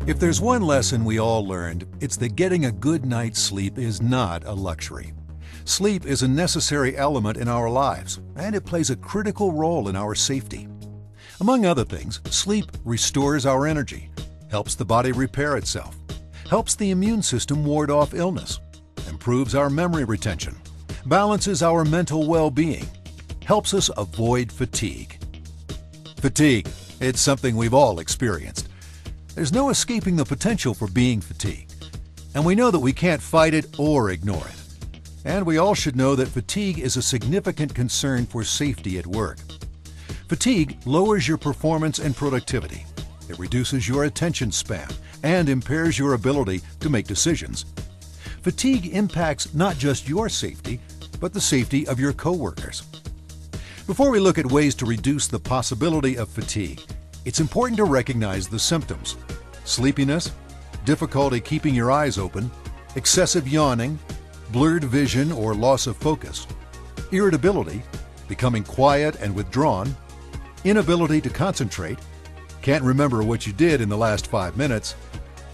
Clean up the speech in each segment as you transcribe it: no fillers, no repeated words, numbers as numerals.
If there's one lesson we all learned, it's that getting a good night's sleep is not a luxury. Sleep is a necessary element in our lives, and it plays a critical role in our safety. Among other things, sleep restores our energy, helps the body repair itself, helps the immune system ward off illness, improves our memory retention, balances our mental well-being, helps us avoid fatigue. Fatigue, it's something we've all experienced. There's no escaping the potential for being fatigued, and we know that we can't fight it or ignore it. And we all should know that fatigue is a significant concern for safety at work. Fatigue lowers your performance and productivity. It reduces your attention span and impairs your ability to make decisions. Fatigue impacts not just your safety, but the safety of your coworkers. Before we look at ways to reduce the possibility of fatigue, it's important to recognize the symptoms: sleepiness, difficulty keeping your eyes open, excessive yawning, blurred vision or loss of focus, irritability, becoming quiet and withdrawn, inability to concentrate, can't remember what you did in the last 5 minutes,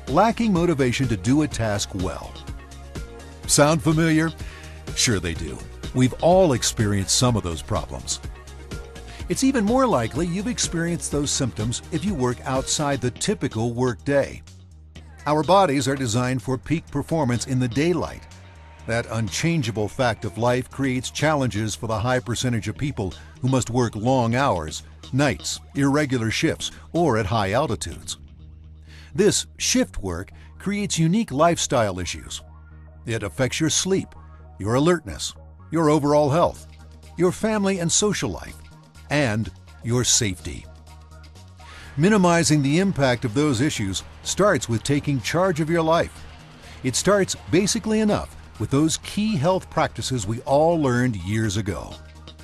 lacking motivation to do a task well. Sound familiar? Sure they do. We've all experienced some of those problems. It's even more likely you've experienced those symptoms if you work outside the typical work day. Our bodies are designed for peak performance in the daylight. That unchangeable fact of life creates challenges for the high percentage of people who must work long hours, nights, irregular shifts, or at high altitudes. This shift work creates unique lifestyle issues. It affects your sleep, your alertness, your overall health, your family and social life, and your safety. Minimizing the impact of those issues starts with taking charge of your life. It starts basically enough with those key health practices we all learned years ago: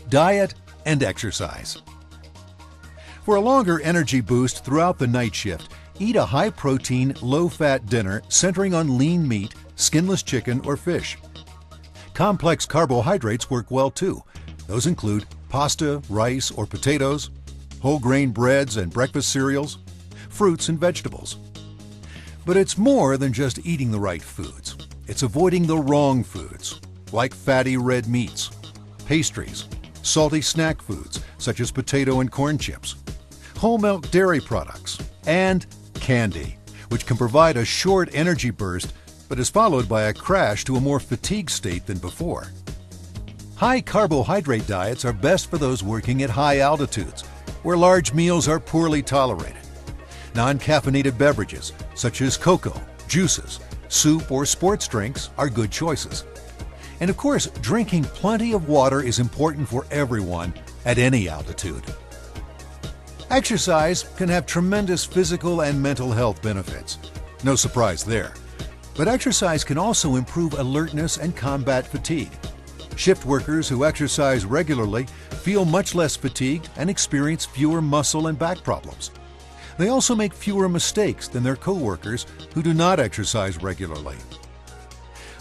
diet and exercise. For a longer energy boost throughout the night shift, eat a high-protein, low-fat dinner centering on lean meat, skinless chicken, or fish. Complex carbohydrates work well too. Those include pasta, rice, or potatoes, whole grain breads and breakfast cereals, fruits and vegetables. But it's more than just eating the right foods. It's avoiding the wrong foods, like fatty red meats, pastries, salty snack foods such as potato and corn chips, whole milk dairy products, and candy, which can provide a short energy burst but is followed by a crash to a more fatigued state than before. High carbohydrate diets are best for those working at high altitudes, where large meals are poorly tolerated. Non-caffeinated beverages, such as cocoa, juices, soup, or sports drinks, are good choices. And of course, drinking plenty of water is important for everyone at any altitude. Exercise can have tremendous physical and mental health benefits. No surprise there. But exercise can also improve alertness and combat fatigue. Shift workers who exercise regularly feel much less fatigued and experience fewer muscle and back problems. They also make fewer mistakes than their coworkers who do not exercise regularly.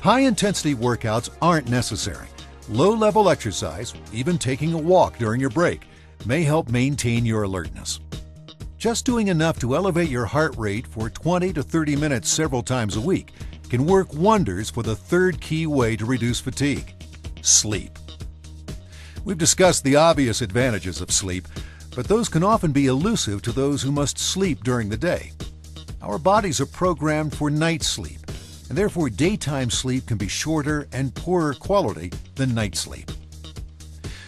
High-intensity workouts aren't necessary. Low-level exercise, even taking a walk during your break, may help maintain your alertness. Just doing enough to elevate your heart rate for 20 to 30 minutes several times a week can work wonders for the third key way to reduce fatigue: sleep. We've discussed the obvious advantages of sleep, but those can often be elusive to those who must sleep during the day. Our bodies are programmed for night sleep, and therefore daytime sleep can be shorter and poorer quality than night sleep.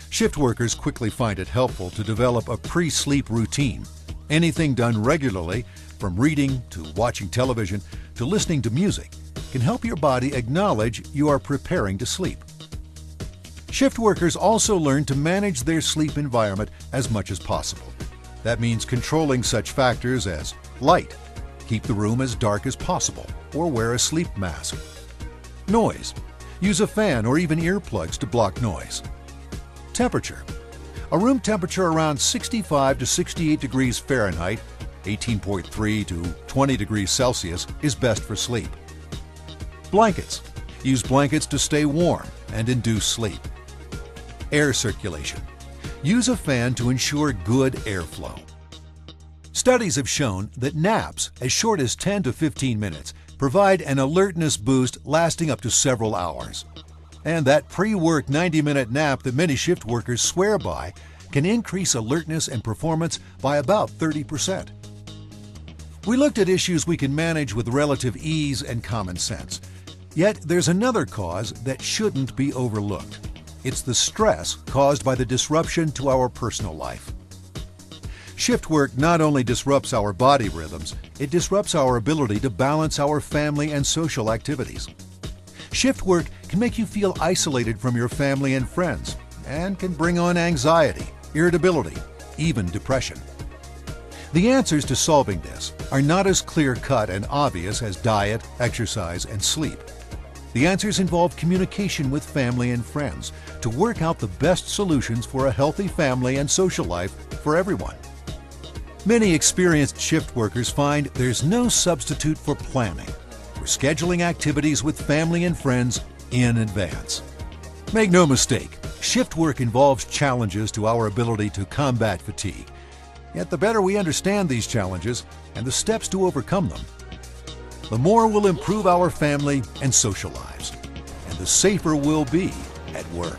Shift workers quickly find it helpful to develop a pre-sleep routine. Anything done regularly, from reading to watching television to listening to music, can help your body acknowledge you are preparing to sleep. Shift workers also learn to manage their sleep environment as much as possible. That means controlling such factors as light, keep the room as dark as possible, or wear a sleep mask. Noise, use a fan or even earplugs to block noise. Temperature, a room temperature around 65 to 68 degrees Fahrenheit, 18.3 to 20 degrees Celsius, is best for sleep. Blankets, use blankets to stay warm and induce sleep. Air circulation, use a fan to ensure good airflow. Studies have shown that naps, as short as 10 to 15 minutes, provide an alertness boost lasting up to several hours. And that pre-work 90-minute nap that many shift workers swear by can increase alertness and performance by about 30%. We looked at issues we can manage with relative ease and common sense. Yet there's another cause that shouldn't be overlooked. It's the stress caused by the disruption to our personal life. Shift work not only disrupts our body rhythms, it disrupts our ability to balance our family and social activities. Shift work can make you feel isolated from your family and friends, and can bring on anxiety, irritability, even depression. The answers to solving this are not as clear-cut and obvious as diet, exercise, and sleep. The answers involve communication with family and friends to work out the best solutions for a healthy family and social life for everyone. Many experienced shift workers find there's no substitute for planning, for scheduling activities with family and friends in advance. Make no mistake, shift work involves challenges to our ability to combat fatigue. Yet the better we understand these challenges and the steps to overcome them, the more we'll improve our family and social lives, and the safer we'll be at work.